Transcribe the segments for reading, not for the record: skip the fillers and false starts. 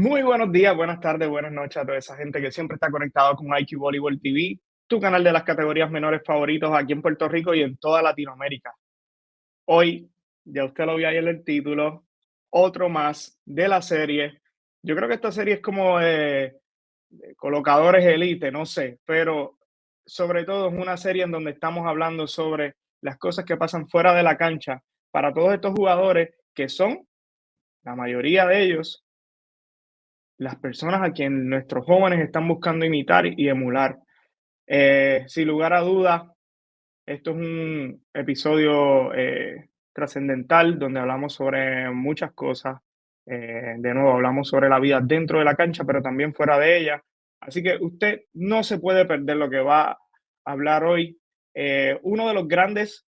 Muy buenos días, buenas tardes, buenas noches a toda esa gente que siempre está conectado con IQ Volleyball TV, tu canal de las categorías menores favoritos aquí en Puerto Rico y en toda Latinoamérica. Hoy, ya usted lo vio ahí en el título, otro más de la serie. Yo creo que esta serie es como de colocadores elite, no sé, pero sobre todo es una serie en donde estamos hablando sobre las cosas que pasan fuera de la cancha para todos estos jugadores que son, la mayoría de ellos, las personas a quien nuestros jóvenes están buscando imitar y emular. Sin lugar a dudas, esto es un episodio trascendental donde hablamos sobre muchas cosas. De nuevo, hablamos sobre la vida dentro de la cancha, pero también fuera de ella. Así que usted no se puede perder lo que va a hablar hoy. Uno de los grandes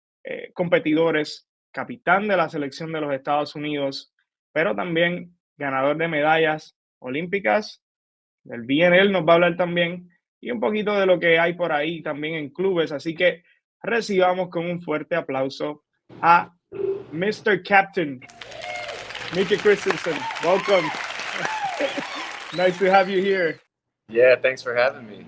competidores, capitán de la selección de los Estados Unidos, pero también ganador de medallas olímpicas, del VNL nos va a hablar también, y un poquito de lo que hay por ahí también en clubes. Así que recibamos con un fuerte aplauso a Mr. Captain, Micah Christenson. Welcome. Nice to have you here. Yeah, thanks for having me.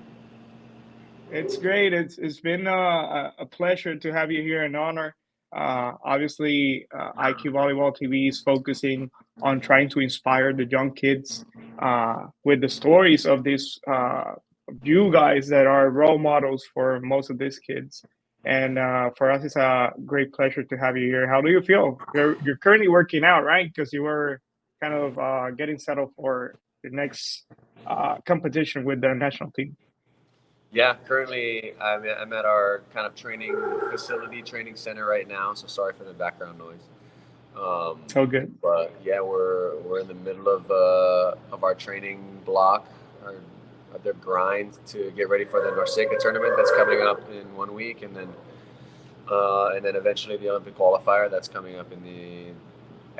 It's great. It's been a pleasure to have you here, an honor. Obviously, IQ Volleyball TV is focusing on trying to inspire the young kids with the stories of these you guys that are role models for most of these kids. And for us, it's a great pleasure to have you here. How do you feel? You're currently working out, right? Because you were kind of getting settled for the next competition with the national team. Yeah, currently I'm at our kind of training center right now. So sorry for the background noise. So good. But yeah, we're in the middle of our training block, the grind to get ready for the NORCECA tournament that's coming up in 1 week, and then eventually the Olympic qualifier that's coming up in the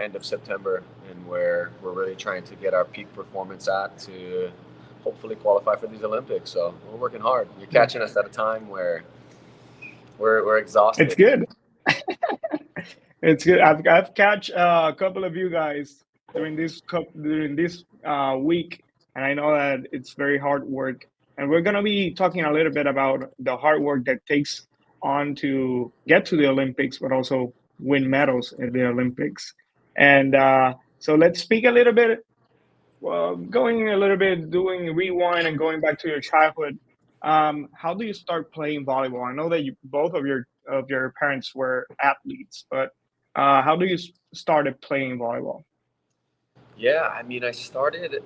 end of September, and where we're really trying to get our peak performance at to hopefully qualify for these Olympics. So we're working hard. You're catching us at a time where we're exhausted. It's good. It's good. I've catch a couple of you guys during this week, and I know that it's very hard work. And we're gonna be talking a little bit about the hard work that takes on to get to the Olympics, but also win medals at the Olympics. And so let's speak a little bit. Well, going a little bit, doing rewind and going back to your childhood. How do you start playing volleyball? I know that both of your parents were athletes, but how do you started playing volleyball? Yeah, I mean, I started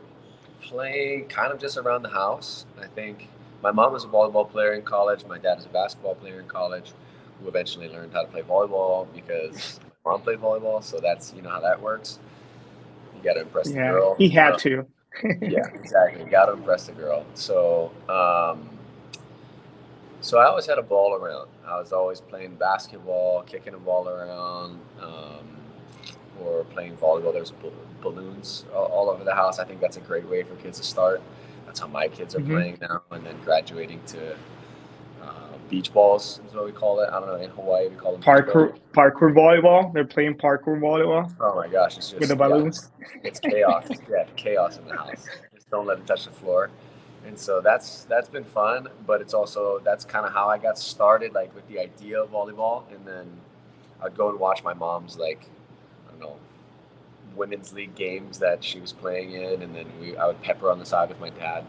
playing kind of just around the house. I think my mom was a volleyball player in college. My dad was a basketball player in college, who eventually learned how to play volleyball because my mom played volleyball. So that's how that works. You got to impress the girl. He had to. Yeah, exactly. Got to impress the girl. So I always had a ball around. I was always playing basketball, kicking a ball around, or playing volleyball. There's balloons all over the house. I think that's a great way for kids to start. That's how my kids are playing now, and then graduating to beach balls is what we call it. I don't know, in Hawaii we call them parkour volleyball. They're playing parkour volleyball. Oh my gosh, it's just with the balloons. Yeah, it's chaos. Yeah, chaos in the house. Just don't let it touch the floor. And so that's been fun, but that's kind of how I got started, like with the idea of volleyball. And then I'd go and watch my mom's, like, I don't know, women's league games that she was playing in, and then I would pepper on the side with my dad.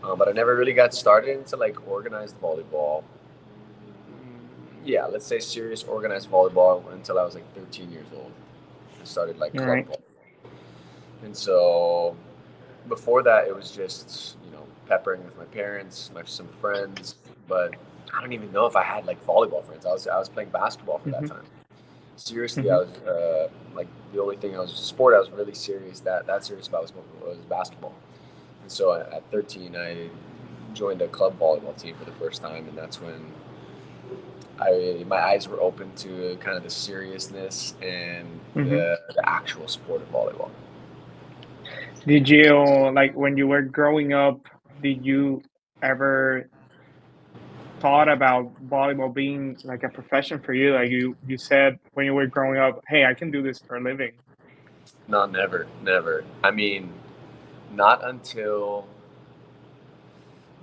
But I never really got started into like organized volleyball. Yeah, let's say serious organized volleyball until I was like 13 years old. I started like club ball. And so before that, it was just, peppering with my parents, some friends, but I don't even know if I had like volleyball friends. I was playing basketball for that time. Seriously, I was like the only sport I was really serious that serious about was basketball. And so at 13, I joined a club volleyball team for the first time, and that's when my eyes were open to kind of the seriousness and the actual sport of volleyball. Did you, like, when you were growing up, did you ever thought about volleyball being like a profession for you? Like you said when you were growing up, hey, I can do this for a living. No, never. I mean, Not until,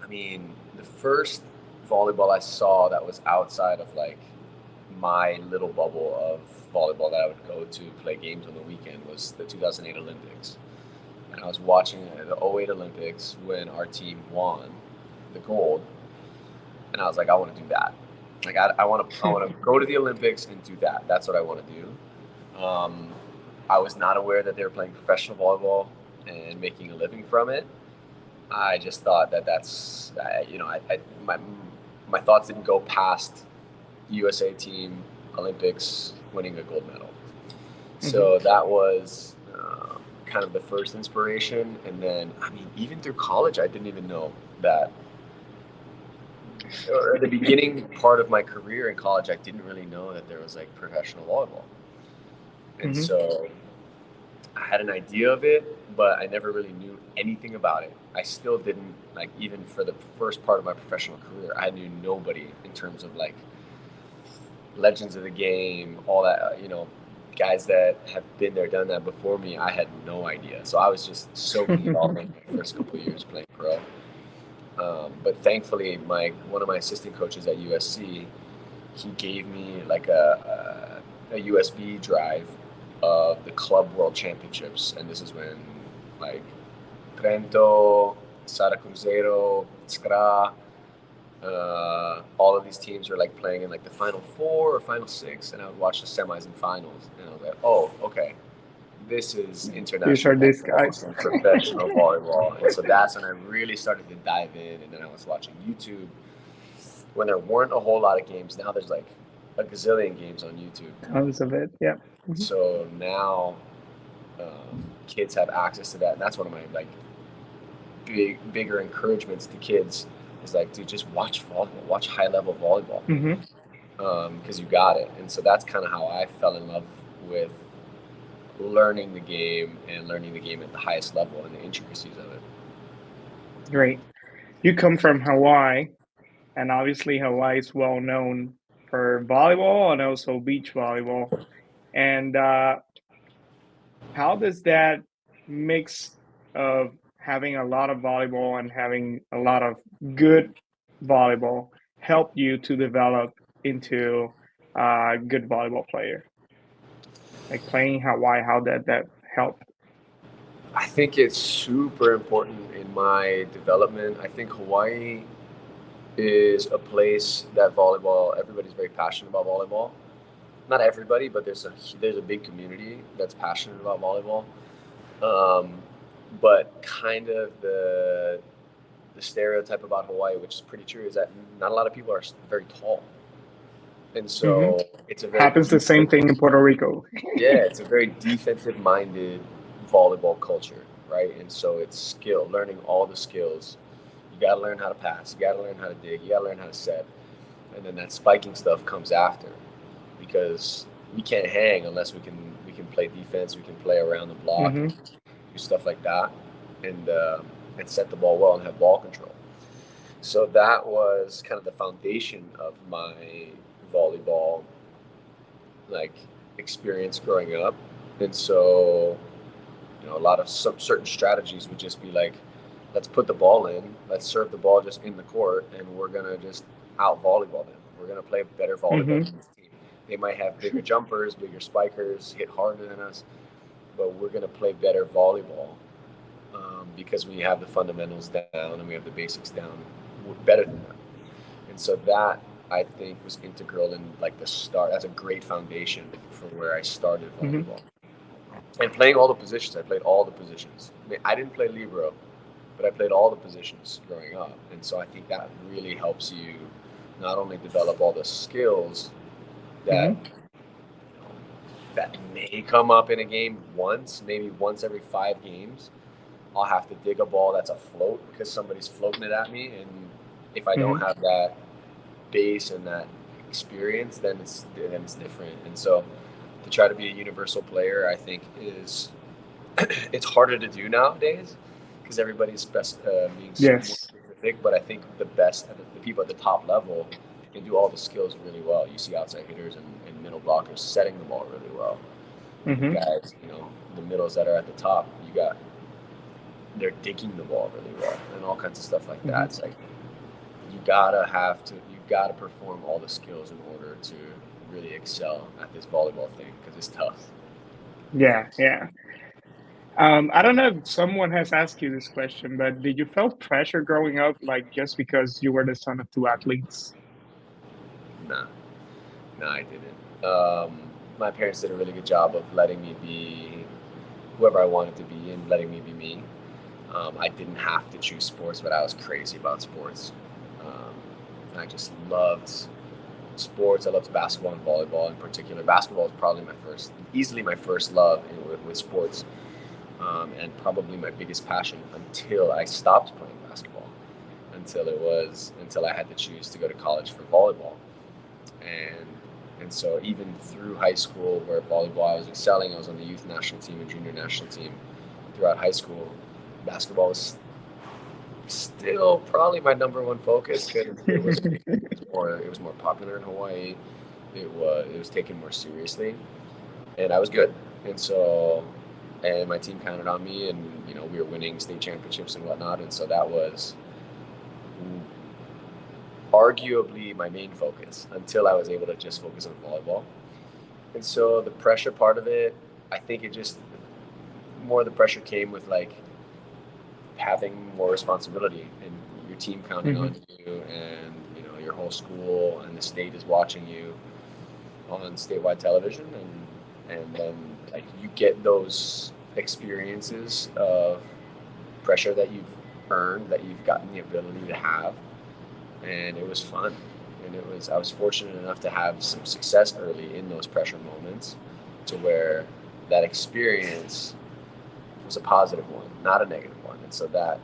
I mean, the first volleyball I saw that was outside of like my little bubble of volleyball that I would go to play games on the weekend was the 2008 Olympics. And I was watching the '08 Olympics when our team won the gold. And I was like, I want to do that. Like, I want to go to the Olympics and do that. That's what I want to do. I was not aware that they were playing professional volleyball and making a living from it. I just thought that that's, my thoughts didn't go past USA team, Olympics, winning a gold medal. So that was kind of the first inspiration. And then, I mean, even through college, I didn't even know that. Or the beginning part of my career in college, I didn't really know that there was like professional volleyball. And so I had an idea of it, but I never really knew anything about it. I still didn't, like, even for the first part of my professional career, I knew nobody in terms of like legends of the game, all that, guys that have been there, done that before me. I had no idea. So I was just soaking it all in my first couple of years playing pro. But thankfully, one of my assistant coaches at USC, he gave me like a USB drive of the Club World Championships, and this is when like Trento, Sara Cruzeiro, Skra, all of these teams were like playing in like the Final Four or Final Six, and I would watch the semis and finals, and I was like, oh, okay. This is international. These are these guys. Professional volleyball. And so that's when I really started to dive in. And then I was watching YouTube when there weren't a whole lot of games. Now there's like a gazillion games on YouTube. Tons of it, yeah. So now kids have access to that. And that's one of my like bigger encouragements to kids is like, dude, just watch volleyball, watch high level volleyball. Because you got it. And so that's kind of how I fell in love with learning the game and learning the game at the highest level and the intricacies of it. Great. You come from Hawaii, and obviously Hawaii is well known for volleyball and also beach volleyball. And how does that mix of having a lot of volleyball and having a lot of good volleyball help you to develop into a good volleyball player? Like playing Hawaii, how that help? I think it's super important in my development. I think Hawaii is a place that everybody's very passionate about volleyball. Not everybody, but there's a big community that's passionate about volleyball. But kind of the stereotype about Hawaii, which is pretty true, is that not a lot of people are very tall. And so it's happens the same thing in Puerto Rico. Yeah, it's a very defensive-minded volleyball culture, right? And so it's learning all the skills. You got to learn how to pass. You got to learn how to dig. You got to learn how to set. And then that spiking stuff comes after, because we can't hang unless we can play defense. We can play around the block, do stuff like that, and set the ball well and have ball control. So that was kind of the foundation of my volleyball experience growing up. And so a lot of some certain strategies would just be like, let's put the ball in, let's serve the ball just in the court, and we're gonna just out volleyball them. We're gonna play better volleyball than this team. They might have bigger jumpers, bigger spikers, hit harder than us, but we're gonna play better volleyball because we have the fundamentals down and we have the basics down better than them. And so that, I think, was integral in the start. That's a great foundation for where I started volleyball. And playing all the positions. I played all the positions. I didn't play libero, but I played all the positions growing up. And so I think that really helps you not only develop all the skills that that may come up in a game maybe once every 5 games. I'll have to dig a ball that's afloat because somebody's floating it at me. And if I don't have that base and that experience, then it's different. And so to try to be a universal player, I think it's harder to do nowadays because everybody's being so more specific. But I think the people at the top level can do all the skills really well. You see outside hitters and middle blockers setting the ball really well. You guys, the middles that are at the top, you got they're digging the ball really well and all kinds of stuff like that. It's like you gotta perform all the skills in order to really excel at this volleyball thing because it's tough. Yeah, yeah. I don't know if someone has asked you this question, but did you feel pressure growing up, like just because you were the son of two athletes? Nah, nah, I didn't. My parents did a really good job of letting me be whoever I wanted to be and letting me be me. I didn't have to choose sports, but I was crazy about sports. Um, I just loved sports. I loved basketball and volleyball in particular. Basketball was probably easily my first love with sports, and probably my biggest passion until I stopped playing basketball. Until I had to choose to go to college for volleyball, and so even through high school, where volleyball I was excelling, I was on the youth national team and junior national team throughout high school. Basketball was still probably my number one focus because it was more popular in Hawaii. It was taken more seriously, and I was good. And so, and my team counted on me, and we were winning state championships and whatnot. And so that was arguably my main focus until I was able to just focus on volleyball. And so the pressure part of it, I think more of the pressure came with like having more responsibility and your team counting on you, and your whole school and the state is watching you on statewide television, and then like you get those experiences of pressure that you've earned, that you've gotten the ability to have, and it was fun. And I was fortunate enough to have some success early in those pressure moments, to where that experience was a positive one, not a negative one. And so that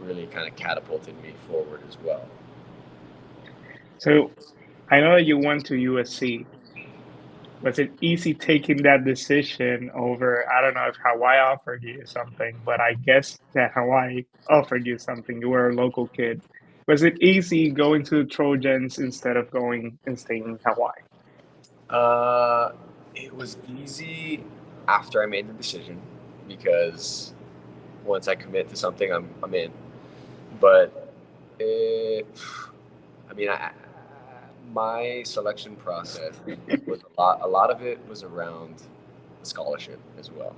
really kind of catapulted me forward as well. So I know that you went to USC. Was it easy taking that decision over? I don't know if Hawaii offered you something, but I guess that Hawaii offered you something. You were a local kid. Was it easy going to the Trojans instead of going and staying in Hawaii? It was easy after I made the decision, because once I commit to something, I'm in. But my selection process was a lot of it was around scholarship as well.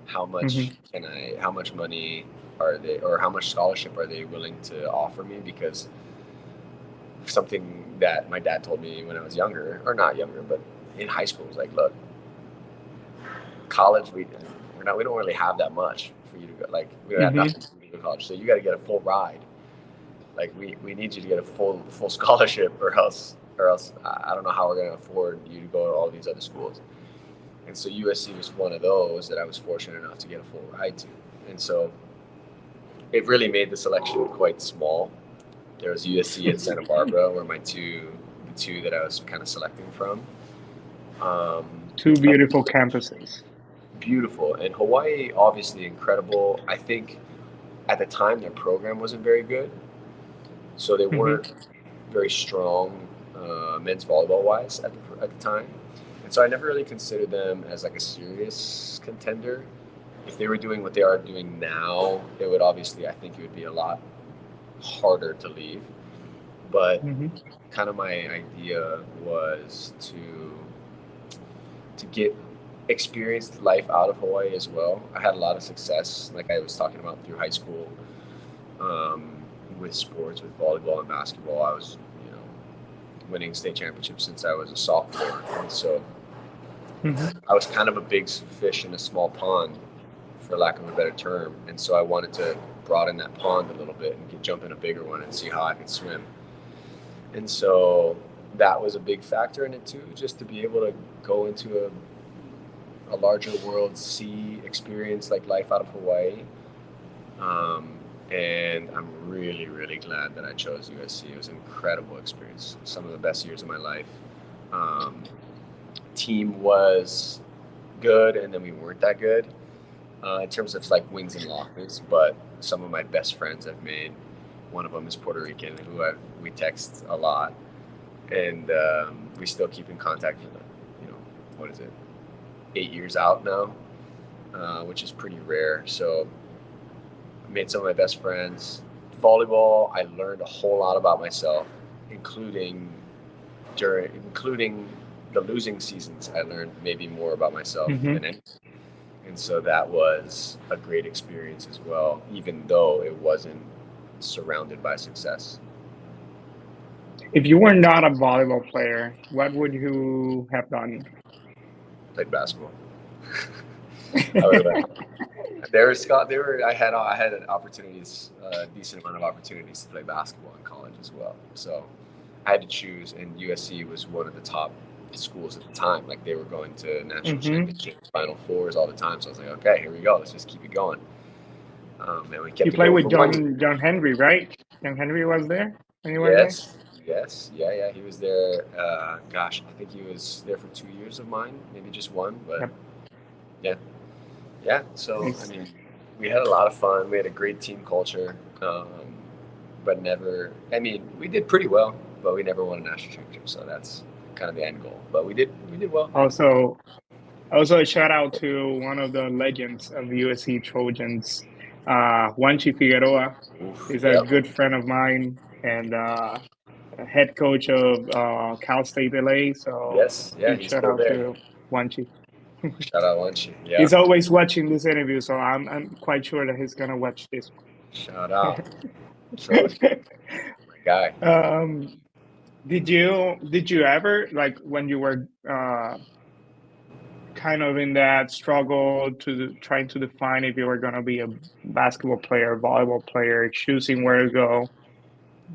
How much Hmm. how much money are they, or how much scholarship are they willing to offer me? Because something that my dad told me when I was younger, or not younger, but in high school, was like, look, college, we don't really have that much for you to go. Like, we don't have Hmm. nothing for you to go to college, so you got to get a full ride. Like, we need you to get a full scholarship, or else I don't know how we're going to afford you to go to all these other schools. And so USC was one of those that I was fortunate enough to get a full ride to. And so it really made the selection quite small. There was USC and Santa Barbara were the two that I was kind of selecting from. Um, Two beautiful campuses. Beautiful. And Hawaii, obviously incredible. I think at the time their program wasn't very good, so they Hmm. weren't very strong men's volleyball wise at the time. And so I never really considered them as like a serious contender. If they were doing what they are doing now, it would obviously, I think it would be a lot harder to leave. But Hmm. kind of my idea was to get experienced life out of Hawaii as well. I had a lot of success, like I was talking about, through high school, um, with sports, with volleyball and basketball. I was, winning state championships since I was a sophomore, and so Hmm. I was kind of a big fish in a small pond, for lack of a better term. And so I wanted to broaden that pond a little bit and jump in a bigger one and see how I could swim. And so that was a big factor in it too, just to be able to go into a larger world, experience like life out of Hawaii. And I'm really, really glad that I chose USC. It was an incredible experience. Some of the best years of my life. Team was good, and then we weren't that good in terms of like wins and losses. But some of my best friends I've made. One of them is Puerto Rican, who we text a lot, and we still keep in contact. What is it? 8 years out now, which is pretty rare. So made some of my best friends. Volleyball, I learned a whole lot about myself, including the losing seasons. I learned maybe more about myself than anything. And so that was a great experience as well, even though it wasn't surrounded by success. If you were not a volleyball player, what would you have done? Played basketball. I had opportunities, a decent amount of opportunities to play basketball in college as well. So I had to choose, and USC was one of the top schools at the time. Like, they were going to national championships, Final Fours all the time. So I was like, okay, here we go. Let's just keep it going. And we kept You played with John Henry, right? John Henry was there when you were there? Yes. Yeah. He was there. Gosh, I think he was there for 2 years of mine, maybe just one. But yeah. So Nice. I mean, we had a lot of fun. We had a great team culture, but never. I mean, we did pretty well, but we never won a national championship. So that's kind of the end goal. But we did well. Also a shout out to one of the legends of the USC Trojans, Juanchi Figueroa. He's a good friend of mine and head coach of Cal State LA. So yes, yeah, he's shout still out there. to Juanchi. Shout out Lunchy. Yeah. He's always watching this interview, so I'm quite sure that he's gonna watch this one. Shout out. My guy. Did you ever, like, when you were kind of in that struggle trying to define if you were gonna be a basketball player, volleyball player, choosing where to go,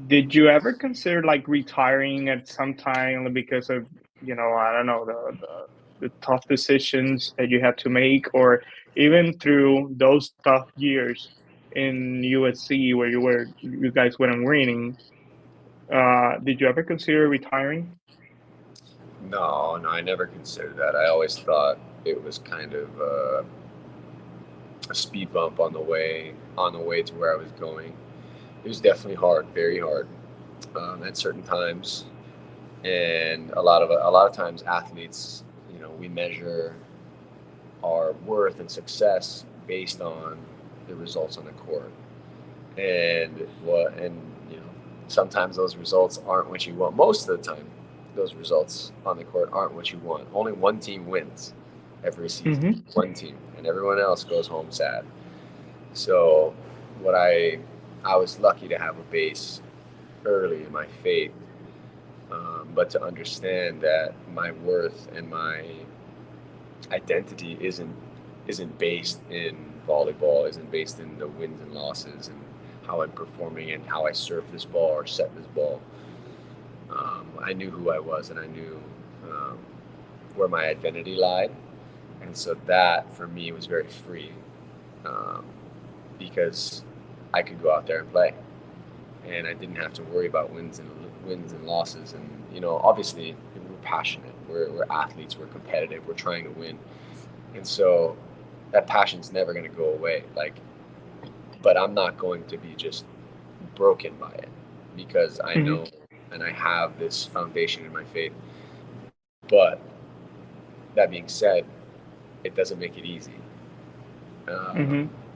did you ever consider like retiring at some time because of, I don't know, the tough decisions that you had to make, or even through those tough years in USC where you guys weren't winning? Did you ever consider retiring? No, I never considered that. I always thought it was kind of a speed bump on the way to where I was going. It was definitely hard, very hard, at certain times, and a lot of times athletes, we measure our worth and success based on the results on the court, and sometimes those results aren't what you want. Most of the time, those results on the court aren't what you want. Only one team wins every season, one team, and everyone else goes home sad. So I was lucky to have a base early in my faith, but to understand that my worth and my identity isn't based in volleyball, isn't based in the wins and losses and how I'm performing and how I serve this ball or set this ball. I knew who I was, and I knew where my identity lied, and so that for me was very freeing, because I could go out there and play, and I didn't have to worry about wins and losses. And obviously we're passionate, we're athletes, we're competitive, we're trying to win, and so that passion's never going to go away. But I'm not going to be just broken by it, because I know and I have this foundation in my faith. But that being said, it doesn't make it easy,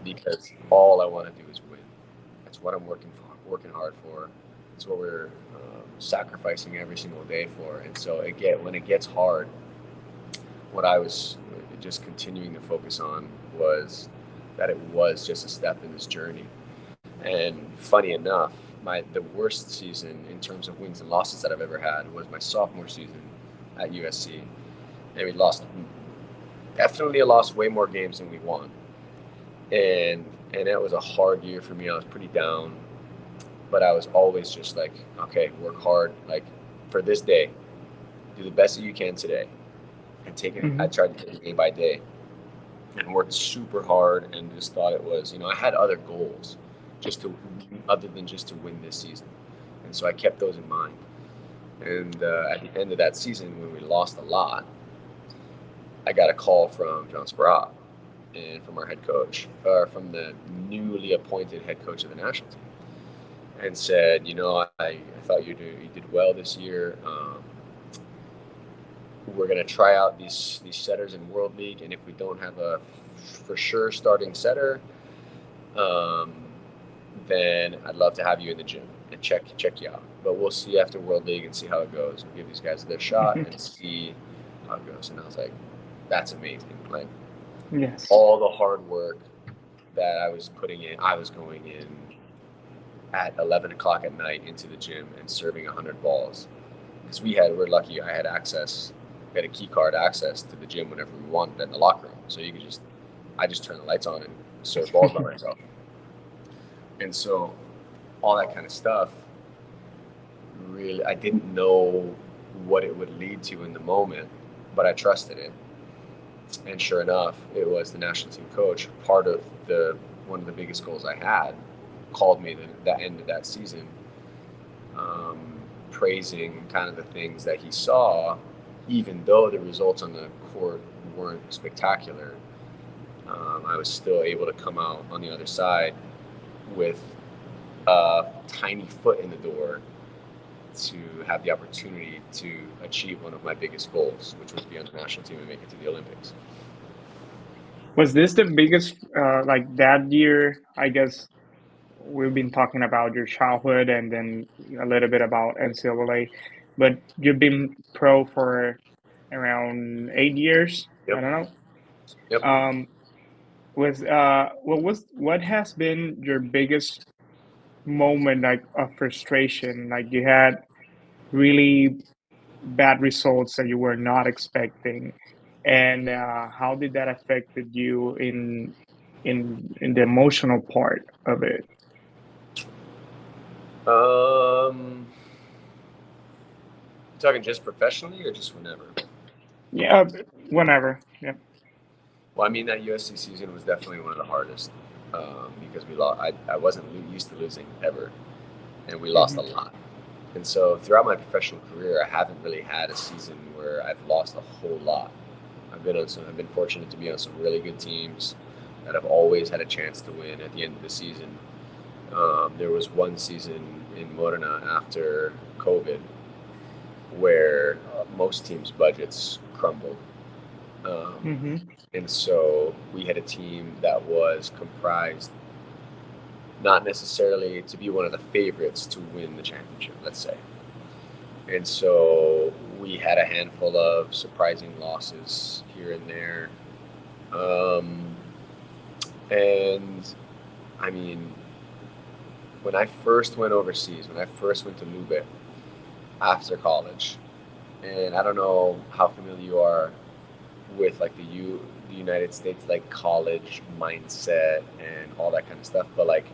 because all I want to do is win. That's what I'm working hard for. It's what we're sacrificing every single day for. And so when it gets hard, what I was just continuing to focus on was that it was just a step in this journey. And funny enough, the worst season in terms of wins and losses that I've ever had was my sophomore season at USC. And we definitely lost way more games than we won. And it was a hard year for me. I was pretty down, but I was always just like, okay, work hard. Like, for this day, do the best that you can today, and take it. I tried to take it day by day, and worked super hard, and just thought it was, I had other goals, other than just to win this season, and so I kept those in mind. And at the end of that season, when we lost a lot, I got a call from John Sprout and from our head coach, from the newly appointed head coach of the national team, and said, I thought you did well this year. We're going to try out these setters in World League, and if we don't have a for sure starting setter, then I'd love to have you in the gym and check you out. But we'll see after World League and see how it goes. We'll give these guys their shot and see how it goes. And I was like, that's amazing. Like, Yes. all the hard work that I was putting in, I was going in at 11 o'clock at night into the gym and serving 100 balls. Because we're lucky, I had access, we had a key card access to the gym whenever we wanted in the locker room. So I just turn the lights on and serve balls by myself. And so all that kind of stuff, really, I didn't know what it would lead to in the moment, but I trusted it. And sure enough, it was the national team coach, part of one of the biggest goals I had, called me the end of that season, praising kind of the things that he saw, even though the results on the court weren't spectacular. I was still able to come out on the other side with a tiny foot in the door to have the opportunity to achieve one of my biggest goals, which was be on the national team and make it to the Olympics. Was this the biggest, like that year? I guess we've been talking about your childhood and then a little bit about NCAA, but you've been pro for around 8 years. Yep. I don't know. Yep. What has been your biggest moment, like, of frustration? Like, you had really bad results that you were not expecting, and how did that affected you in the emotional part of it? Talking just professionally or just whenever? Yeah, whenever. Yeah. Well, I mean, that USC season was definitely one of the hardest because we lost. I wasn't used to losing ever, and we lost a lot. And so throughout my professional career, I haven't really had a season where I've lost a whole lot. I've been fortunate to be on some really good teams that have always had a chance to win at the end of the season. There was one season in Morena after COVID where most teams' budgets crumbled. And so we had a team that was comprised not necessarily to be one of the favorites to win the championship, let's say. And so we had a handful of surprising losses here and there. And I mean, when I first went overseas, when I first went to Lube after college, and I don't know how familiar you are with like the United States, like college mindset and all that kind of stuff, but like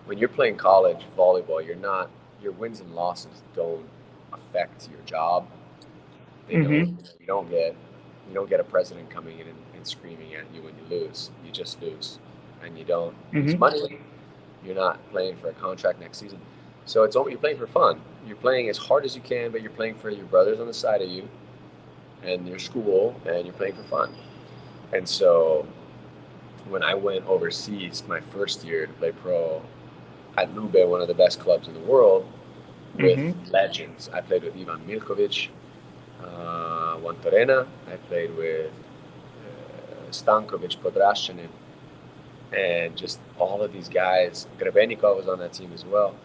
when you're playing college volleyball, your wins and losses don't affect your job. They don't. You don't get a president coming in and screaming at you when you lose. You just lose, and you don't lose money. You're not playing for a contract next season, so you're playing for fun. You're playing as hard as you can, but you're playing for your brothers on the side of you and your school, and you're playing for fun. And so when I went overseas my first year to play pro at Lube, one of the best clubs in the world, with legends. I played with Ivan Milkovic, Juan Torena. I played with Stankovic, Podraščanin, and just all of these guys. Grebenikov was on that team as well.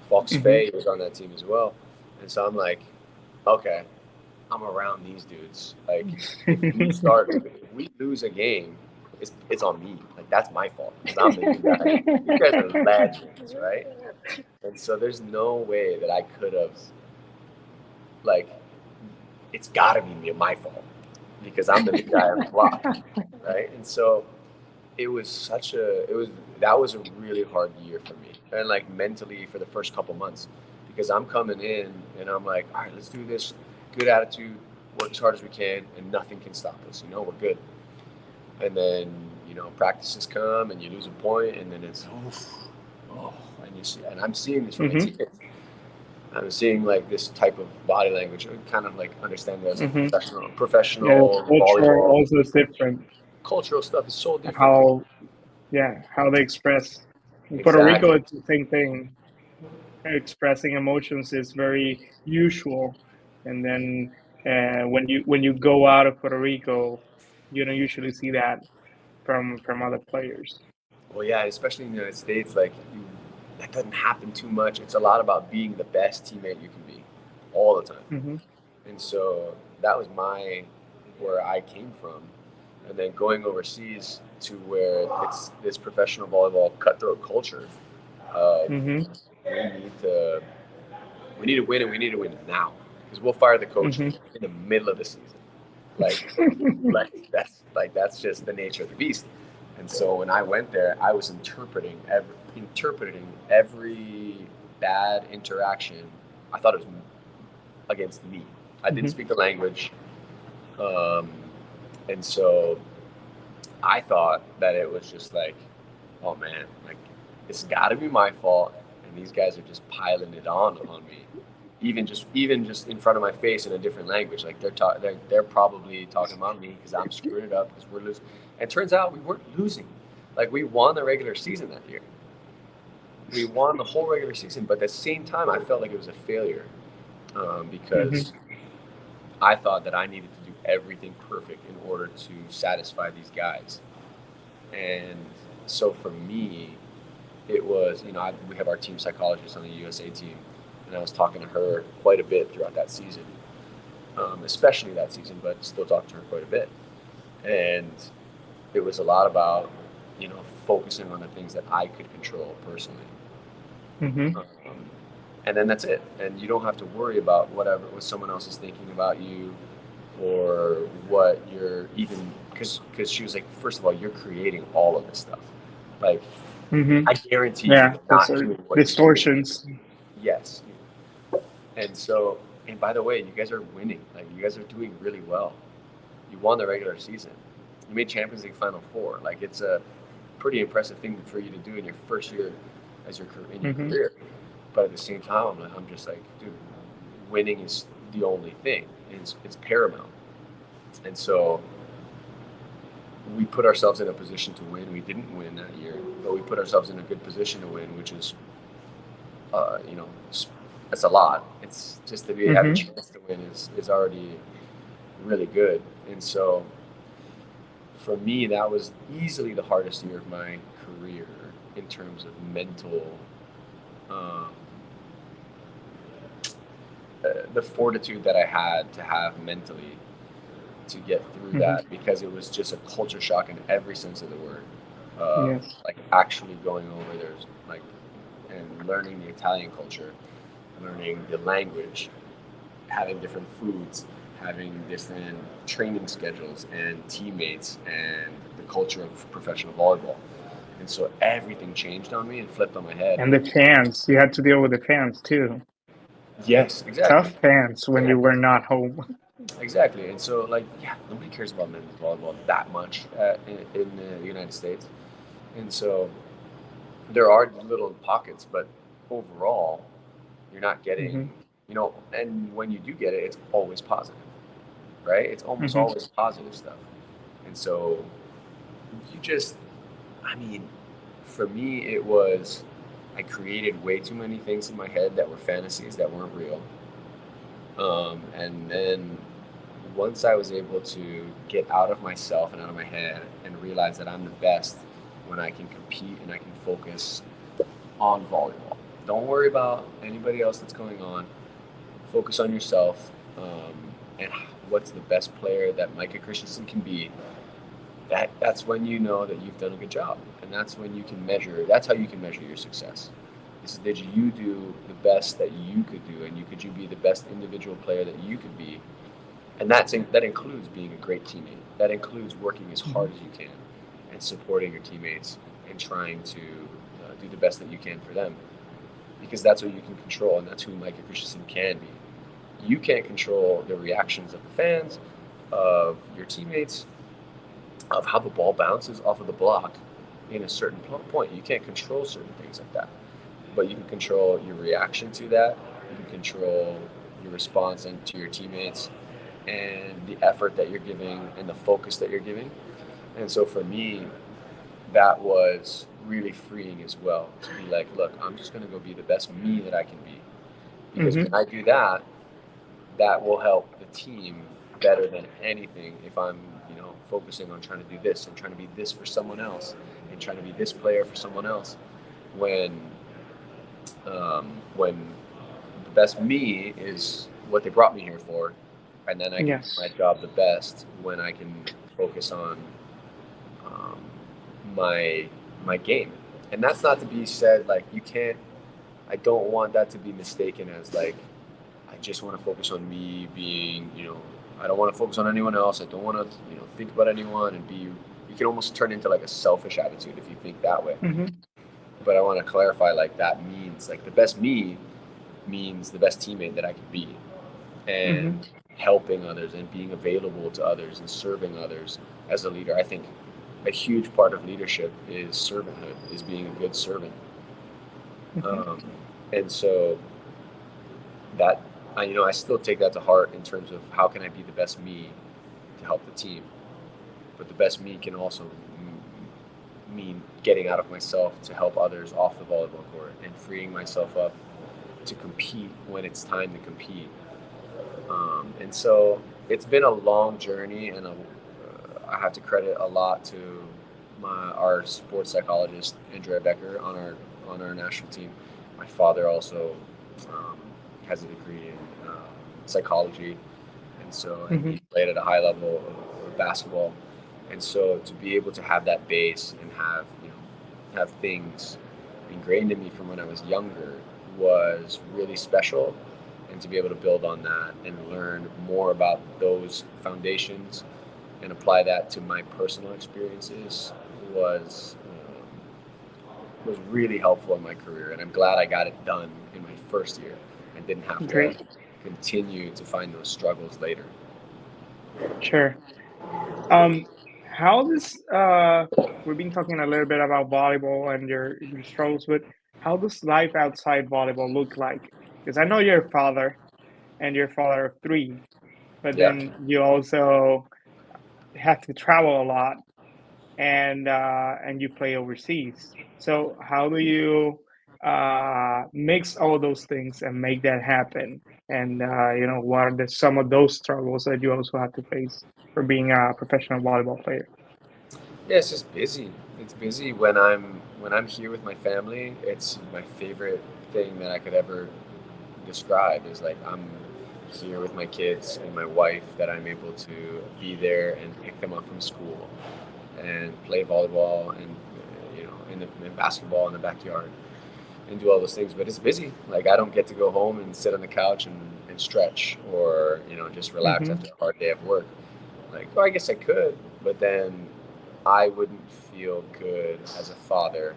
Fox Fay was on that team as well. And so I'm like, okay, I'm around these dudes. Like, if we lose a game, it's on me. Like, that's my fault. Because I'm the new guy. You guys are legends, right? And so there's no way that I could have, like, it's got to be my fault because I'm the new guy on the block, right? And so that was a really hard year for me, and like mentally for the first couple months, because I'm coming in and I'm like, all right, let's do this, good attitude, work as hard as we can, and nothing can stop us. We're good. And then practices come and you lose a point, and then it's and you see, and I'm seeing this from my teammates. I'm seeing like this type of body language, kind of like understand that as professional volleyball. Also is different. Cultural stuff is so different. How they express. In Puerto Rico, it's the same thing. Expressing emotions is very usual, and then when you go out of Puerto Rico, you don't usually see that from other players. Well, yeah, especially in the United States, like that doesn't happen too much. It's a lot about being the best teammate you can be all the time. Mm-hmm. And so that was where I came from. And then going overseas to where it's this professional volleyball cutthroat culture of Mm-hmm. we need to win, and we need to win now, because we'll fire the coach Mm-hmm. in the middle of the season. Like, that's just the nature of the beast. And so when I went there, I was interpreting every bad interaction. I thought it was against me. I didn't speak the language, and so I thought that it was just like, oh man, like it's got to be my fault, and these guys are just piling it on me, even just in front of my face in a different language. Like they're probably talking about me because I'm screwing it up because we're losing. And it turns out we weren't losing. Like we won the regular season that year. We won the whole regular season, but at the same time, I felt like it was a failure because I thought that I needed to do everything perfect in order to satisfy these guys. And so for me, it was, we have our team psychologist on the USA team, and I was talking to her quite a bit throughout that season, especially that season, but still talked to her quite a bit. And it was a lot about, focusing on the things that I could control personally. And then that's it. And you don't have to worry about what someone else is thinking about you, or what you're even, because she was like, first of all, you're creating all of this stuff. Like, I guarantee you're not doing what distortions. Yes. And by the way, you guys are winning. Like, you guys are doing really well. You won the regular season. You made Champions League Final Four. Like, it's a pretty impressive thing for you to do in your first year in your career. But at the same time, I'm just like, dude, winning is the only thing. It's paramount. And so we put ourselves in a position to win. We didn't win that year, but we put ourselves in a good position to win, which is, it's a lot. It's just to have a chance to win is already really good. And so for me, that was easily the hardest year of my career in terms of mental, the fortitude that I had to have mentally to get through that, because it was just a culture shock in every sense of the word. Like actually going over there, like, and learning the Italian culture, learning the language, having different foods, having different training schedules and teammates, and the culture of professional volleyball. And so everything changed on me and flipped on my head. And the fans, you had to deal with the fans too. Yes, exactly. Tough fans when you were not home. Exactly. And so, like, nobody cares about men's volleyball that much in the United States. And so there are little pockets, but overall, you're not getting, and when you do get it, it's always positive, right? It's almost always positive stuff. And so for me, it was, I created way too many things in my head that were fantasies that weren't real. And then once I was able to get out of myself and out of my head and realize that I'm the best when I can compete and I can focus on volleyball. Don't worry about anybody else that's going on. Focus on yourself, and what's the best player that Micah Christenson can be. That's when you know that you've done a good job, and that's when you can measure. That's how you can measure your success. Did you do the best that you could do, and could you be the best individual player that you could be? And that includes being a great teammate. That includes working as hard as you can and supporting your teammates and trying to do the best that you can for them, because that's what you can control, and that's who Micah Christenson can be. You can't control the reactions of the fans, of your teammates, of how the ball bounces off of the block in a certain point. You can't control certain things like that, but you can control your reaction to that. You can control your response to your teammates and the effort that you're giving and the focus that you're giving. And so for me, that was really freeing as well, to be like, look, I'm just going to go be the best me that I can be. Because when I do that, that will help the team better than anything. If I'm, focusing on trying to do this and trying to be this for someone else and trying to be this player for someone else, when the best me is what they brought me here for, and then I can do my job the best when I can focus on my game. And that's not to be said like you can't. I don't want that to be mistaken as like I just want to focus on me being, I don't want to focus on anyone else. I don't want to, think about anyone and be. You can almost turn into like a selfish attitude if you think that way. Mm-hmm. But I want to clarify, like that means like the best me means the best teammate that I can be, and helping others and being available to others and serving others as a leader. I think a huge part of leadership is servanthood, is being a good servant. And so that, I still take that to heart in terms of how can I be the best me to help the team. But the best me can also mean getting out of myself to help others off the volleyball court and freeing myself up to compete when it's time to compete. And so it's been a long journey, and I have to credit a lot to our sports psychologist, Andrea Becker, on our national team. My father also has a degree in psychology, and so he played at a high level of basketball. And so to be able to have that base and have things ingrained in me from when I was younger was really special. And to be able to build on that and learn more about those foundations and apply that to my personal experiences was really helpful in my career. And I'm glad I got it done in my first year and didn't have to continue to find those struggles later. Sure. How does we've been talking a little bit about volleyball and your struggles, but how does life outside volleyball look like? Because I know you're a father and you're a father of 3, but then you also have to travel a lot and you play overseas. So how do you mix all those things and make that happen? And what are some of those struggles that you also have to face for being a professional volleyball player? Yeah, it's just busy. It's busy when I'm here with my family. It's my favorite thing that I could ever describe is like I'm here with my kids and my wife, that I'm able to be there and pick them up from school and play volleyball and in basketball in the backyard and do all those things. But it's busy. Like I don't get to go home and sit on the couch and stretch or just relax after a hard day of work. Like, well, I guess I could, but then I wouldn't feel good as a father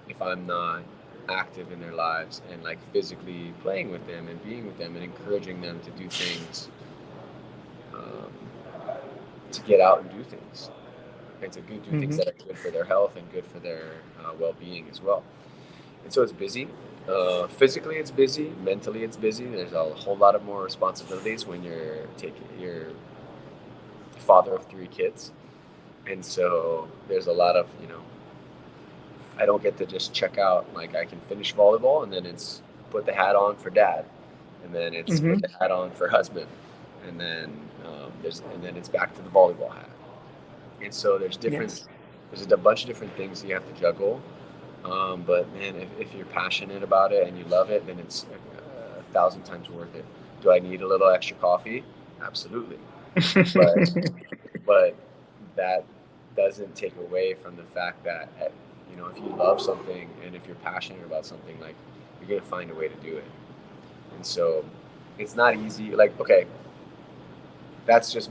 if I'm not active in their lives and like physically playing with them and being with them and encouraging them to do things, to get out and do things, and to do things that are good for their health and good for their well-being as well. And so it's busy. Physically it's busy, mentally it's busy. There's a whole lot of more responsibilities when you're father of 3 kids. And so there's a lot of, I don't get to just check out. Like I can finish volleyball and then it's put the hat on for dad, and then it's put the hat on for husband, and then it's back to the volleyball hat. And so there's a bunch of different things you have to juggle. But man, if you're passionate about it and you love it, then it's 1,000 times worth it. Do I need a little extra coffee? Absolutely. But that doesn't take away from the fact that if you love something and if you're passionate about something, like you're gonna find a way to do it. And so it's not easy. Like, okay, that's just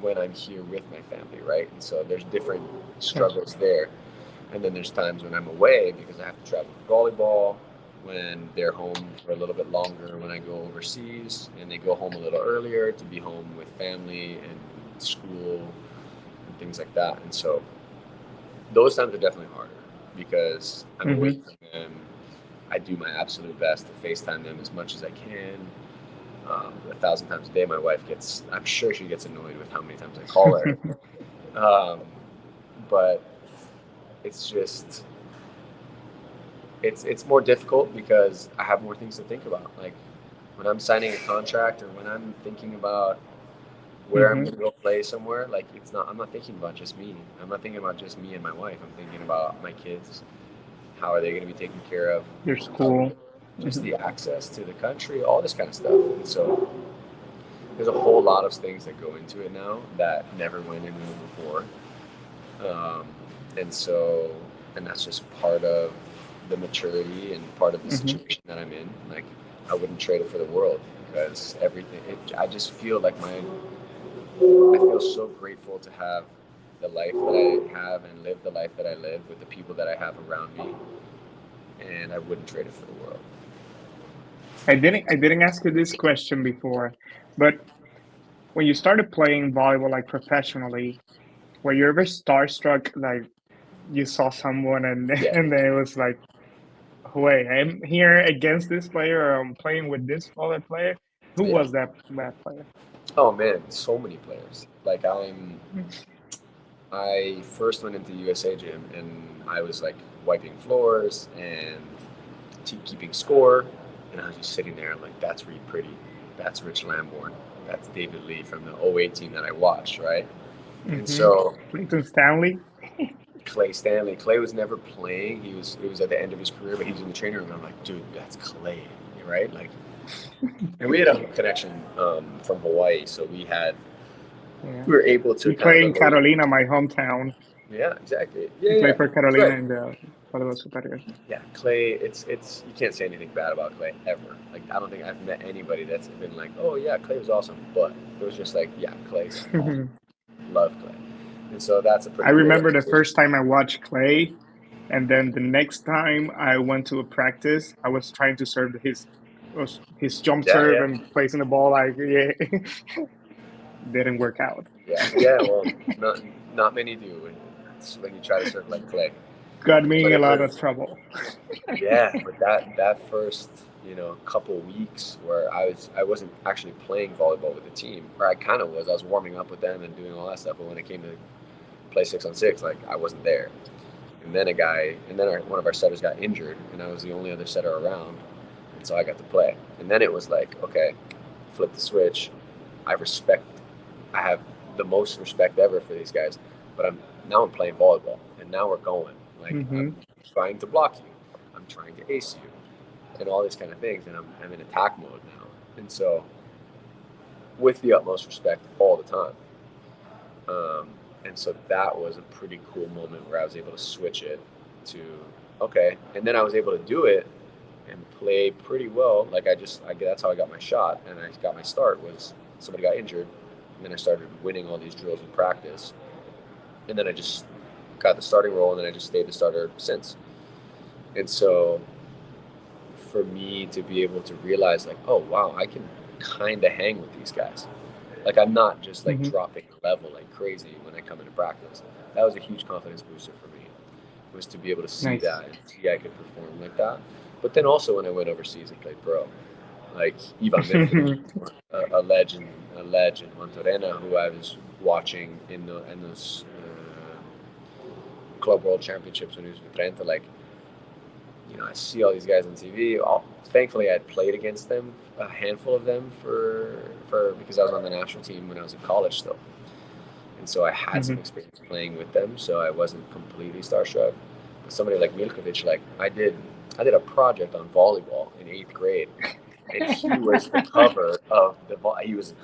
when I'm here with my family, right? And so there's different struggles there. And then there's times when I'm away because I have to travel for volleyball, when they're home for a little bit longer when I go overseas, and they go home a little earlier to be home with family and school and things like that. And so those times are definitely harder because I'm away from them. I do my absolute best to FaceTime them as much as I can. 1,000 times a day, my wife I'm sure she gets annoyed with how many times I call her. But it's just, it's more difficult because I have more things to think about. Like when I'm signing a contract or when I'm thinking about where I'm gonna go play somewhere, like I'm not thinking about just me. I'm not thinking about just me and my wife. I'm thinking about my kids. How are they gonna be taken care of? Your school. Just the access to the country, all this kind of stuff. And so there's a whole lot of things that go into it now that never went into it before. And that's just part of the maturity and part of the situation that I'm in. Like, I wouldn't trade it for the world, because I just feel like I feel so grateful to have the life that I have and live the life that I live with the people that I have around me. And I wouldn't trade it for the world. I didn't ask you this question before, but when you started playing volleyball like professionally, were you ever starstruck, like you saw someone and and then it was like, wait, I'm here against this player, or I'm playing with this other player? Who was that player? Oh man, so many players. Like, I first went into USA Gym and I was like wiping floors and keeping score, and I was just sitting there. I'm like, that's Reed Pretty, that's Rich Lamborn, that's David Lee from the 08 team that I watched, right? And so Clayton Stanley. Clay Stanley. Clay was never playing. It was at the end of his career, but he was in the training room. And I'm like, dude, that's Clay, right? Like, and we had a connection from Hawaii, so we were able to. We play in Carolina, my hometown. Yeah, exactly. Yeah, play for Carolina in the volleyball superior. Yeah, Clay. It's you can't say anything bad about Clay ever. Like, I don't think I've met anybody that's been like, oh yeah, Clay was awesome, but it was just like, yeah, Clay's awesome. Love Clay. And so that's a pretty. I remember the first time I watched Clay, and then the next time I went to a practice, I was trying to serve his jump serve and placing the ball like didn't work out. Yeah. Well, not many do when you try to serve like Clay. Got me in a lot of trouble. Yeah, but that first couple weeks where I wasn't actually playing volleyball with the team, or I kind of was. I was warming up with them and doing all that stuff, but when it came to play 6-on-6, like, I wasn't there. And then one of our setters got injured, and I was the only other setter around, and so I got to play. And then it was like, okay, flip the switch. I have the most respect ever for these guys, but I'm playing volleyball, and now we're going. Like, I'm trying to block you, I'm trying to ace you, and all these kind of things, and I'm in attack mode now. And so, with the utmost respect all the time. And so that was a pretty cool moment where I was able to switch it to, okay. And then I was able to do it and play pretty well. Like, that's how I got my shot. And I got my start was somebody got injured. And then I started winning all these drills in practice. And then I just got the starting role, and then I just stayed the starter since. And so for me to be able to realize, like, oh, wow, I can kind of hang with these guys. Like, I'm not just like dropping level like crazy when I come into practice. That was a huge confidence booster for me, was to be able to see that and see I could perform like that. But then also when I went overseas and played pro, like Ivan Mitrovic, a legend in Montorena, who I was watching in those Club World Championships when he was with Trenta. Like, I see all these guys on TV. Thankfully, I had played against them, a handful of them, because I was on the national team when I was in college still. And so I had some experience playing with them, so I wasn't completely starstruck. But somebody like Milkovic, like, I did a project on volleyball in 8th grade, and he was the cover of he was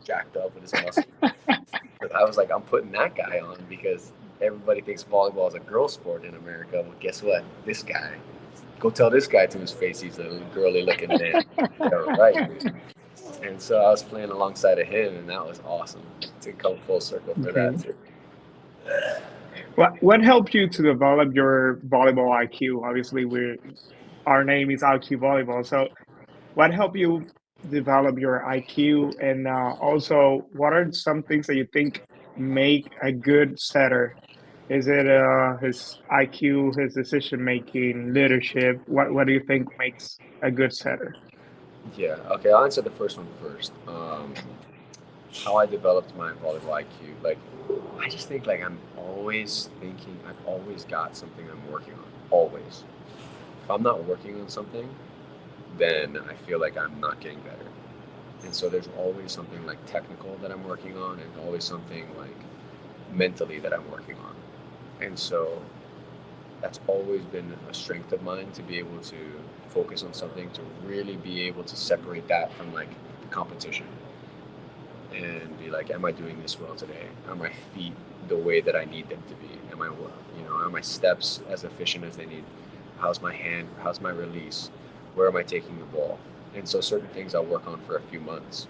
jacked up with his muscles. But I was like, I'm putting that guy on because everybody thinks volleyball is a girl sport in America. Well, guess what? This guy, go tell this guy to his face he's a girly looking man. Right. And so I was playing alongside of him, and that was awesome to come full circle for that too. What helped you to develop your volleyball IQ? Obviously, our name is IQ Volleyball. So what helped you develop your IQ? And also, what are some things that you think make a good setter? Is it his IQ, his decision-making, leadership? What do you think makes a good setter? Yeah, okay, I'll answer the first one first. How I developed my volleyball IQ. Like, I just think, like, I'm always thinking I've always got something I'm working on, always. If I'm not working on something, then I feel like I'm not getting better. And so there's always something like technical that I'm working on, and always something like mentally that I'm working on. And so that's always been a strength of mine, to be able to focus on something, to really be able to separate that from like the competition and be like, am I doing this well today? Are my feet the way that I need them to be? Are my steps as efficient as they need? How's my hand? How's my release? Where am I taking the ball? And so certain things I'll work on for a few months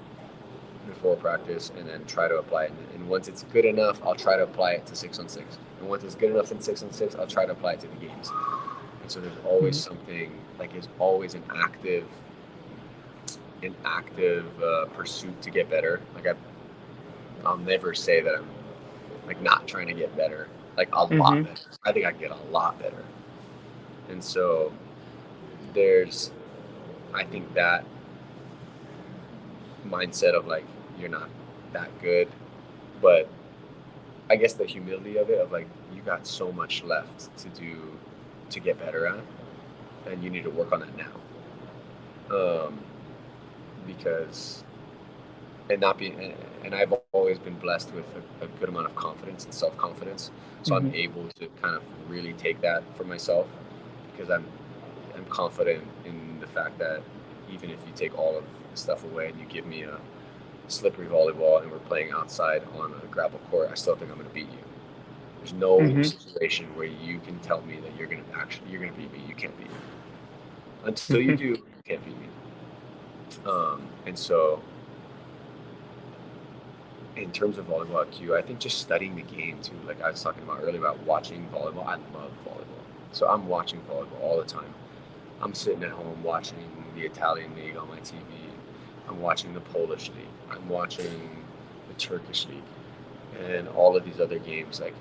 before practice, and then try to apply it. And once it's good enough, I'll try to apply it to 6-on-6. And once it's good enough in 6-on-6, I'll try to apply it to the games. And so there's always something, like, it's always an active pursuit to get better. Like I'll never say that I'm like not trying to get better, like a lot better. I think I get a lot better. And so I think that mindset of like, you're not that good, but I guess the humility of it, of like, you got so much left to get better at, and you need to work on that now. Because I've always been blessed with a good amount of confidence and self-confidence, so I'm able to kind of really take that for myself, because I'm confident in the fact that even if you take all of the stuff away and you give me a slippery volleyball and we're playing outside on a gravel court, I still think I'm going to beat you. There's no situation where you can tell me that you're going to beat me. You can't beat me. Until you do, you can't beat me. And so in terms of volleyball IQ, I think just studying the game too. Like I was talking about earlier about watching volleyball. I love volleyball. So I'm watching volleyball all the time. I'm sitting at home watching the Italian league on my TV. I'm watching the Polish league. I'm watching the Turkish league, and all of these other games. Like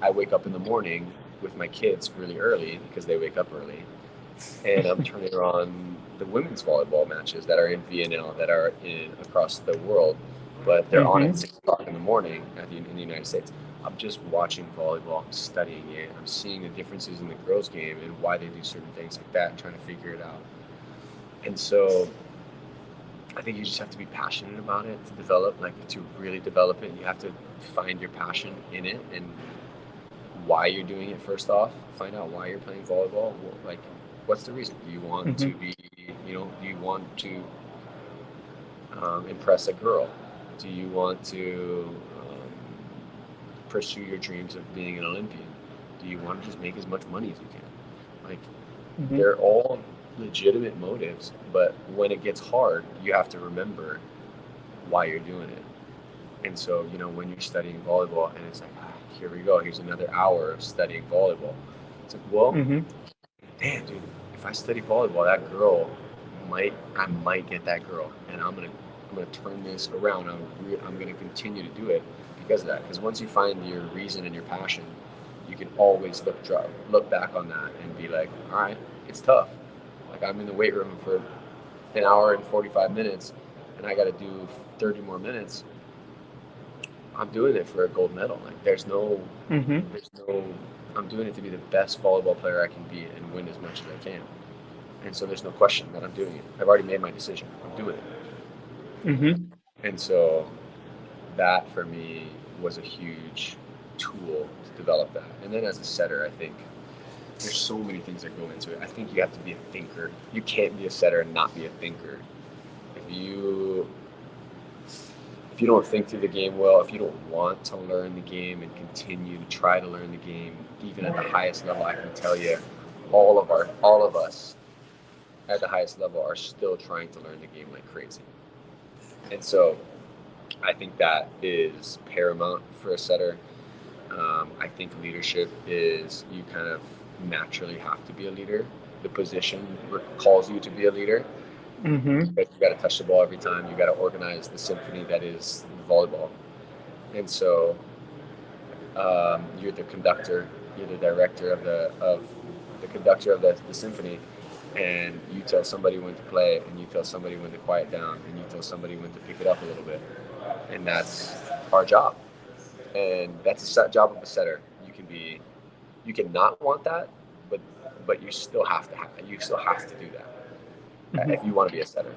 I wake up in the morning with my kids really early, because they wake up early, and I'm turning on the women's volleyball matches that are in VNL, that are across the world, but they're on at 6 o'clock in the morning in the United States. I'm just watching volleyball, I'm studying it, I'm seeing the differences in the girls' game and why they do certain things like that, trying to figure it out. And so I think you just have to be passionate about it to really develop it. You have to find your passion in it and why you're doing it. First off, find out why you're playing volleyball. Like, what's the reason? Do you want to be, do you want to impress a girl? Do you want to pursue your dreams of being an Olympian? Do you want to just make as much money as you can? Like, they're all legitimate motives, but when it gets hard, you have to remember why you're doing it. And so, when you're studying volleyball and it's like, here we go, here's another hour of studying volleyball. It's like, well, damn, dude, if I study volleyball, that girl I might get that girl, and I'm gonna turn this around. I'm gonna continue to do it because of that. Because once you find your reason and your passion, you can always look back on that and be like, all right, it's tough. Like, I'm in the weight room for an hour and 45 minutes, and I got to do 30 more minutes. I'm doing it for a gold medal. Like, there's no, I'm doing it to be the best volleyball player I can be and win as much as I can. And so there's no question that I'm doing it. I've already made my decision. I'm doing it. And so that for me was a huge tool to develop that. And then as a setter, I think there's so many things that go into it. I think you have to be a thinker. You can't be a setter and not be a thinker. If you don't think through the game well, if you don't want to learn the game and continue to try to learn the game, even at the highest level, I can tell you, all of us at the highest level are still trying to learn the game like crazy. And so I think that is paramount for a setter. I think leadership is, you kind of naturally have to be a leader. The position calls you to be a leader. You got to touch the ball every time. You got to organize the symphony that is volleyball. And so you're the conductor, you're the director of the conductor of the symphony, and you tell somebody when to play, and you tell somebody when to quiet down, and you tell somebody when to pick it up a little bit. And that's our job. And that's a job of a setter. You can not want that, but you still have to do that if you want to be a setter.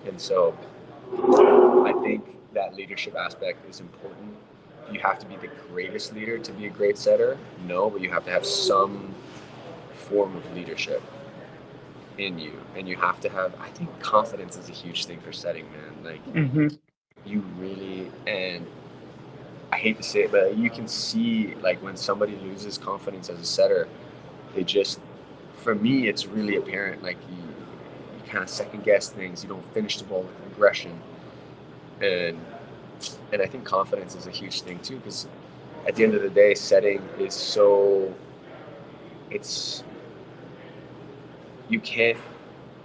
And so I think that leadership aspect is important. You have to be the greatest leader to be a great setter. No, but you have to have some form of leadership in you, and you have to have, I think confidence is a huge thing for setting, man. Like you really, and I hate to say it, but you can see like when somebody loses confidence as a setter, they just, for me, it's really apparent. Like you kind of second guess things. You don't finish the ball with aggression, and I think confidence is a huge thing too, because at the end of the day, setting is so, it's, you can't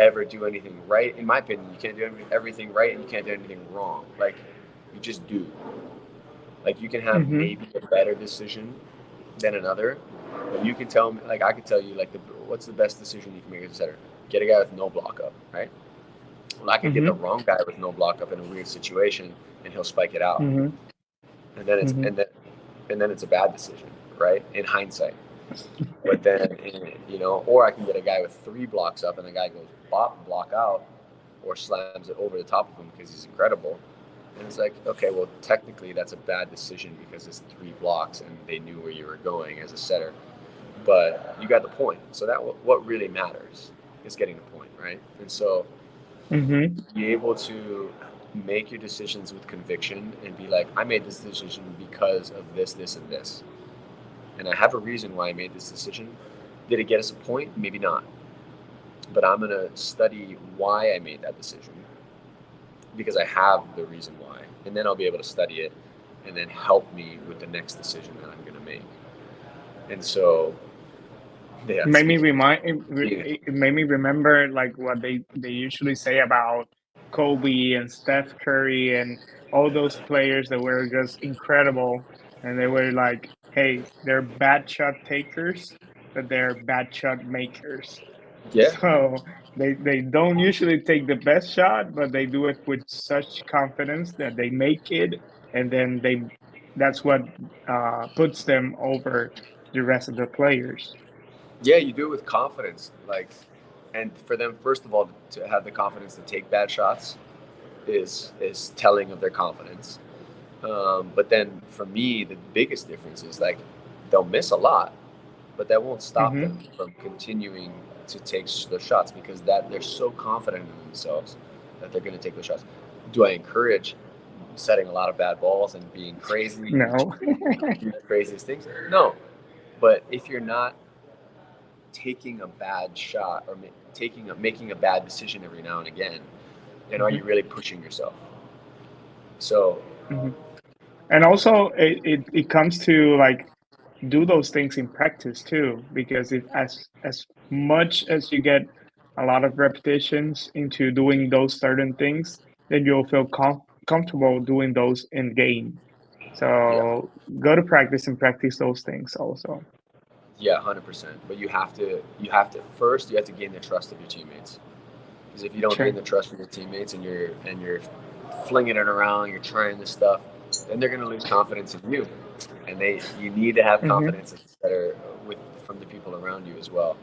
ever do anything right. In my opinion, you can't do everything right, and you can't do anything wrong. Like you just do. Like you can have maybe a better decision than another, but you can tell me, like I could tell you, like what's the best decision you can make as a setter? Get a guy with no block up, right? Well, I can get the wrong guy with no block up in a weird situation, and he'll spike it out, and then it's and then it's a bad decision, right? In hindsight. But then, or I can get a guy with 3 blocks up, and the guy goes block out, or slams it over the top of him because he's incredible. And it's like, okay, well, technically that's a bad decision because it's 3 blocks, and they knew where you were going as a setter. But you got the point. So that what really matters is getting the point, right? And so be able to make your decisions with conviction and be like, I made this decision because of this, this, and this. And I have a reason why I made this decision. Did it get us a point? Maybe not. But I'm going to study why I made that decision, because I have the reason why. And then I'll be able to study it and then help me with the next decision that I'm going to make. And so it made me remember like what they usually say about Kobe and Steph Curry and all those players that were just incredible, and they were like, hey, they're bad shot takers, but they're bad shot makers. Yeah. So they don't usually take the best shot, but they do it with such confidence that they make it, and then that's what puts them over the rest of the players. Yeah, you do it with confidence. Like, and for them, first of all, to have the confidence to take bad shots is telling of their confidence. But then for me, the biggest difference is like they'll miss a lot, but that won't stop them from continuing to take the shots, because that they're so confident in themselves that they're going to take the shots. Do I encourage setting a lot of bad balls and being crazy? No. Do the craziest things? No. But if you're not taking a bad shot or making a bad decision every now and again, then are you really pushing yourself? So and also it comes to like do those things in practice too, because if as much as you get a lot of repetitions into doing those certain things, then you'll feel comfortable doing those in game. yeah, So go to practice and practice those things also. yeah, 100%. But you have to first you have to gain the trust of your teammates, because if you don't gain the trust of your teammates and you're flinging it around, you're trying this stuff, then they're going to lose confidence in you, and you need to have confidence that are from the people around you as well.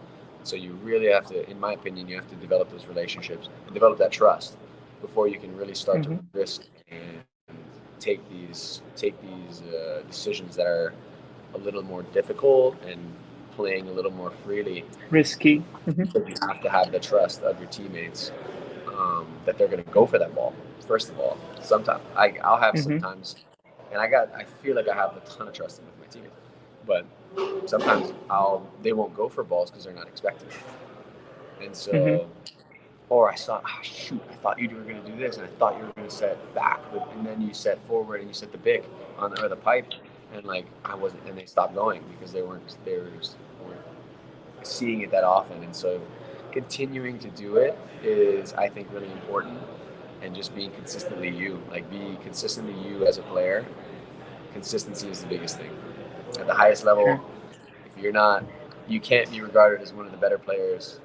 So you really have to, in my opinion, you have to develop those relationships and develop that trust before you can really start to risk and take these decisions that are a little more difficult and playing a little more freely. Risky. But you have to have the trust of your teammates, that they're going to go for that ball. First of all, sometimes I'll have sometimes, and I feel like I have a ton of trust in my teammates, but sometimes they won't go for balls because they're not expecting it, and so, or I thought, I thought you were going to do this, and I thought you were going to set back, and then you set forward and you set the bic on the pipe, and like I wasn't, and they stopped going because they weren't seeing it that often, and so continuing to do it is, I think, really important, and just being consistently you. Like, be consistently you as a player. Consistency is the biggest thing. At the highest level, if you're not, you can't be regarded as one of the better players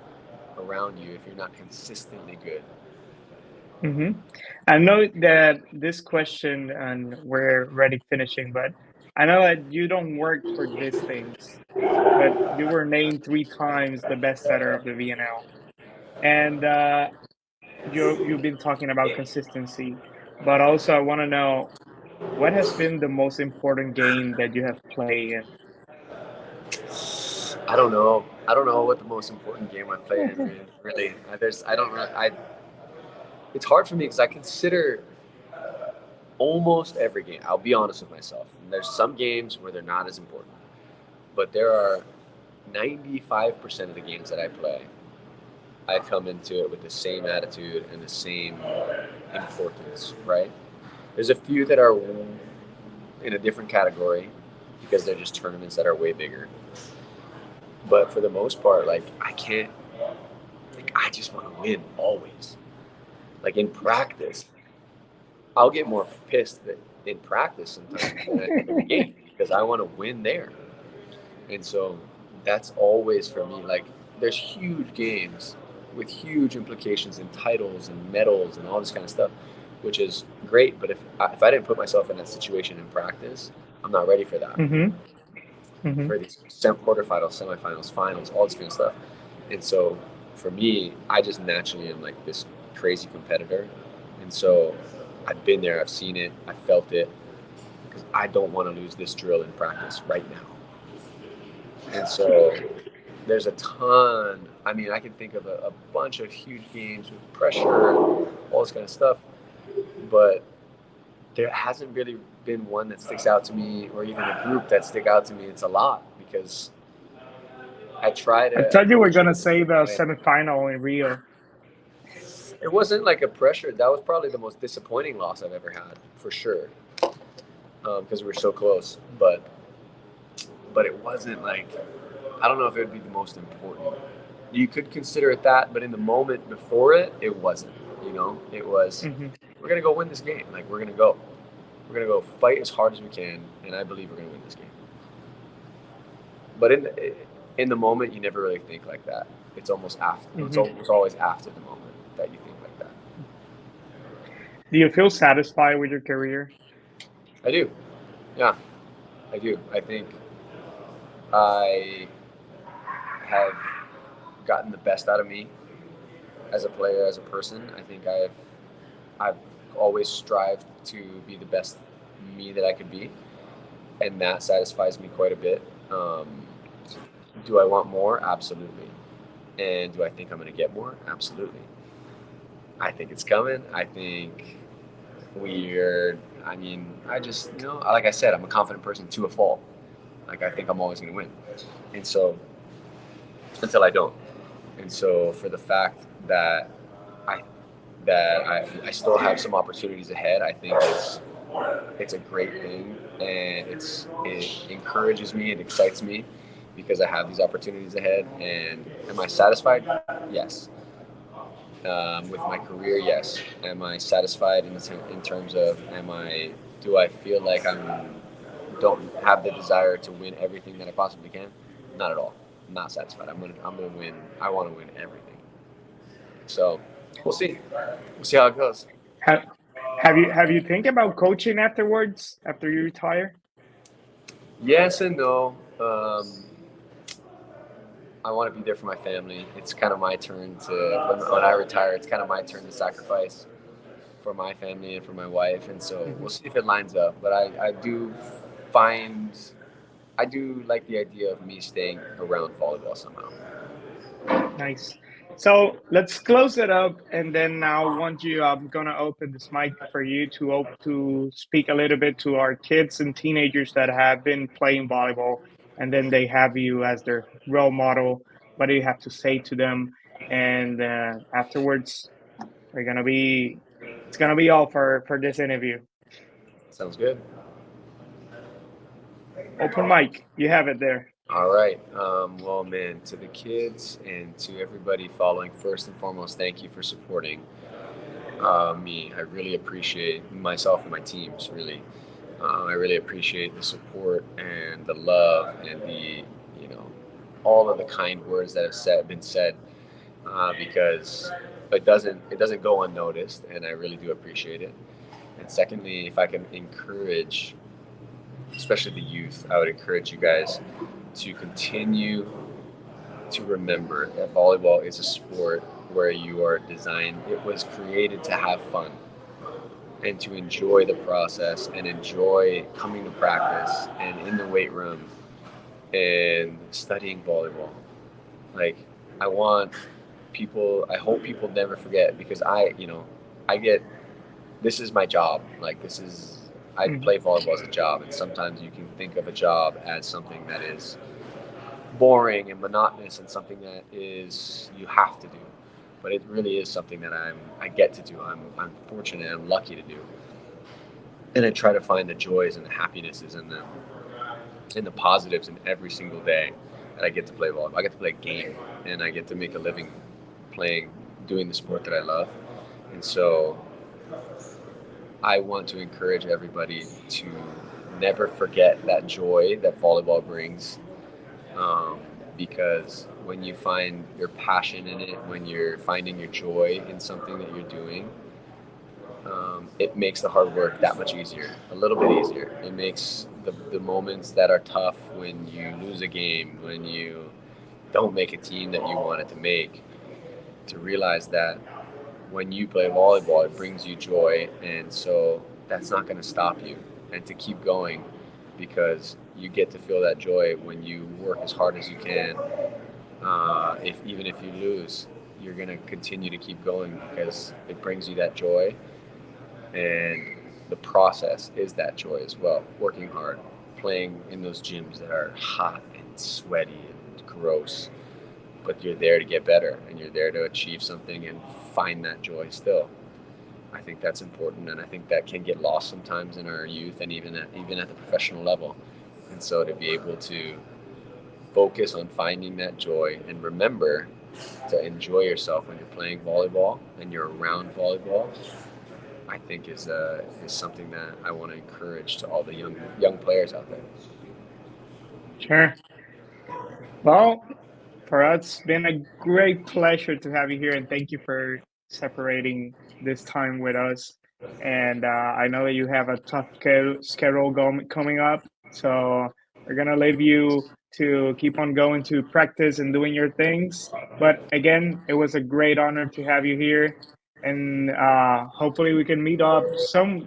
around you if you're not consistently good. I know that this question, and we're already finishing, but I know that you don't work for these things, but you were named 3 times the best setter of the VNL. And you've been talking about consistency, but also I want to know what has been the most important game that you have played in. I don't know. I don't know what the most important game I've played in is, really. I don't know. It's hard for me because I consider almost every game. I'll be honest with myself. And there's some games where they're not as important, but there are 95% of the games that I play, I come into it with the same attitude and the same importance, right? There's a few that are in a different category because they're just tournaments that are way bigger. But for the most part, like, I just want to win always. Like, in practice, I'll get more pissed in practice sometimes than I do in the game because I want to win there. And so that's always for me. Like, there's huge games with huge implications and titles and medals and all this kind of stuff, which is great. But if I didn't put myself in that situation in practice, I'm not ready for that. For these quarterfinals, semifinals, finals, all this kind of stuff. And so for me, I just naturally am like this crazy competitor. And so I've been there, I've seen it, I felt it, because I don't want to lose this drill in practice right now. And so there's a ton. I mean, I can think of a bunch of huge games with pressure and all this kind of stuff, but there hasn't really been one that sticks out to me, or even a group that stick out to me. It's a lot because I try to. I thought you were gonna say the semifinal in Rio. It wasn't like a pressure. That was probably the most disappointing loss I've ever had, for sure, because we were so close. But it wasn't like, I don't know if it would be the most important. You could consider it that, but in the moment before it, it wasn't. You know, it was, we're gonna go win this game. Like, we're gonna go fight as hard as we can, and I believe we're gonna win this game. But in the moment, you never really think like that. It's almost after. It's always after the moment that you think like that. Do you feel satisfied with your career? I do. Yeah, I do. I think I have gotten the best out of me as a player, as a person. I think I've always strived to be the best me that I could be, and that satisfies me quite a bit. Do I want more? Absolutely. And do I think I'm going to get more? Absolutely. I think it's coming. I think I just, like I said, I'm a confident person to a fault. Like, I think I'm always going to win. And so, until I don't. And so, for the fact that I still have some opportunities ahead, I think it's a great thing, and it encourages me, it excites me, because I have these opportunities ahead. And am I satisfied? Yes. With my career, yes. Am I satisfied in terms of do I feel like I don't have the desire to win everything that I possibly can? Not at all. I'm not satisfied. I'm gonna win. I want to win everything. So we'll see. We'll see how it goes. Have you think about coaching afterwards, after you retire? Yes and no. I want to be there for my family. It's kind of my turn when I retire, it's kind of my turn to sacrifice for my family and for my wife. And so we'll see if it lines up. But I do like the idea of me staying around volleyball somehow. Nice. So let's close it up, and then now, I'm gonna open this mic for you to speak a little bit to our kids and teenagers that have been playing volleyball, and then they have you as their role model. What do you have to say to them? And afterwards, it's gonna be all for this interview. Sounds good. Open mic, you have it there. All right. Well, man, to the kids and to everybody following, first and foremost, thank you for supporting me. I really appreciate myself and my teams, really. I really appreciate the support and the love and all of the kind words that have been said, because it doesn't go unnoticed, and I really do appreciate it. And secondly, if I can encourage, especially the youth, I would encourage you guys to continue to remember that volleyball is a sport where you are designed, it was created to have fun and to enjoy the process and enjoy coming to practice and in the weight room and studying volleyball. Like, I hope people never forget, because this is my job. Like, I play volleyball as a job, and sometimes you can think of a job as something that is boring and monotonous and something that is you have to do, but it really is something that I get to do. I'm fortunate, I'm lucky to do, and I try to find the joys and the happinesses and the positives in every single day that I get to play volleyball. I get to play a game, and I get to make a living doing the sport that I love. And so I want to encourage everybody to never forget that joy that volleyball brings, because when you find your passion in it, when you're finding your joy in something that you're doing, it makes the hard work that much easier, a little bit easier. It makes the moments that are tough, when you lose a game, when you don't make a team that you wanted to make, to realize that when you play volleyball, it brings you joy, and so that's not going to stop you, and to keep going, because you get to feel that joy when you work as hard as you can. Even if you lose, you're going to continue to keep going because it brings you that joy, and the process is that joy as well. Working hard, playing in those gyms that are hot and sweaty and gross, but you're there to get better, and you're there to achieve something and find that joy still. I think that's important, and I think that can get lost sometimes in our youth, and even at the professional level. And so to be able to focus on finding that joy and remember to enjoy yourself when you're playing volleyball and you're around volleyball, I think is something that I want to encourage to all the young players out there. Sure. Well, for us, it's been a great pleasure to have you here, and thank you for separating this time with us. And I know that you have a tough schedule coming up, so we're gonna leave you to keep on going to practice and doing your things. But again, it was a great honor to have you here, and hopefully we can meet up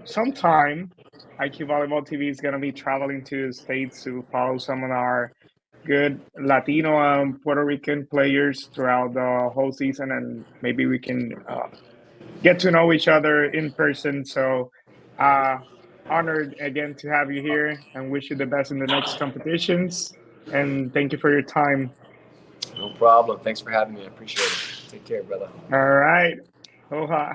sometime. IQ Volleyball TV is gonna be traveling to the States to follow some of our good Latino and Puerto Rican players throughout the whole season, and maybe we can get to know each other in person. So, honored again to have you here, and wish you the best in the next competitions. And thank you for your time. No problem. Thanks for having me. I appreciate it. Take care, brother. All right. Aloha.